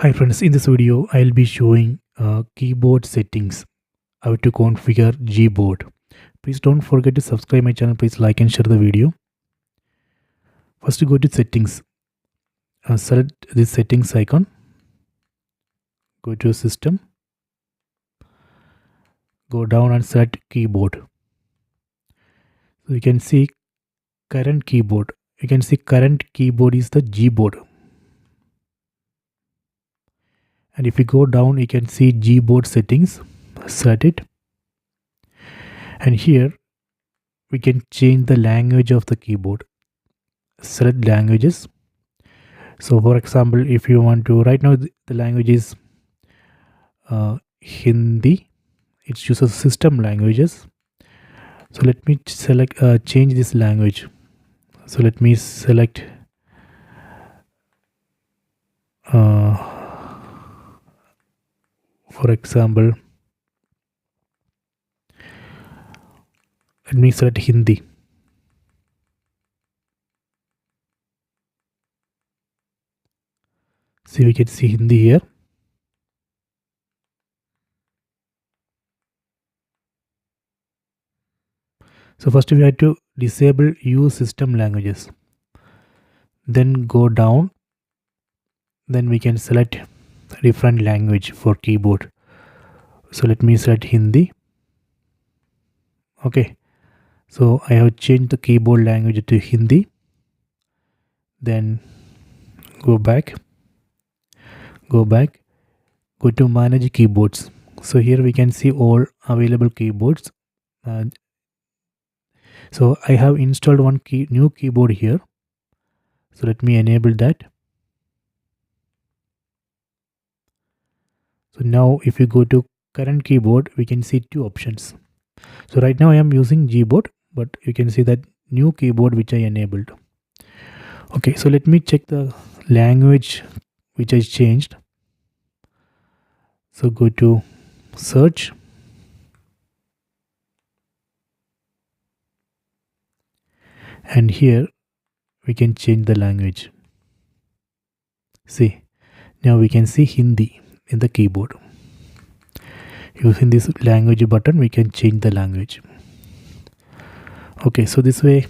Hi friends, in this video I'll be showing keyboard settings, how to configure Gboard. Please don't forget to subscribe my channel. Please like and share the video. First go to settings, select this settings icon, go to system, go down and select keyboard. So you can see current keyboard. You can see current keyboard is the Gboard. And if you go down, you can see Gboard settings, select it. And here we can change the language of the keyboard. Select languages. So for example, if you want to, right now the language is Hindi. It chooses system languages. So let me select change this language. So let me select for example, let me select Hindi. See, we can see Hindi here. So first we have to disable use system languages. Then go down. Then we can select different language for keyboard. So let me select Hindi. Okay. So I have changed the keyboard language to Hindi. Then go back, go to manage keyboards. So here we can see all available keyboards. So I have installed one new keyboard here. So let me enable that. So now if you go to current keyboard, we can see two options. So right now I am using Gboard, but you can see that new keyboard which I enabled. Okay, so let me check the language which I changed. So go to search. And here we can change the language. See, now we can see Hindi in the keyboard. Using this language button, we can change the language. Okay, so this way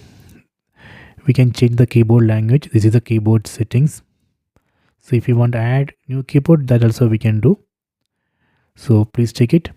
we can change the keyboard language. This is the keyboard settings. So if you want to add new keyboard, that also we can do. So please check it.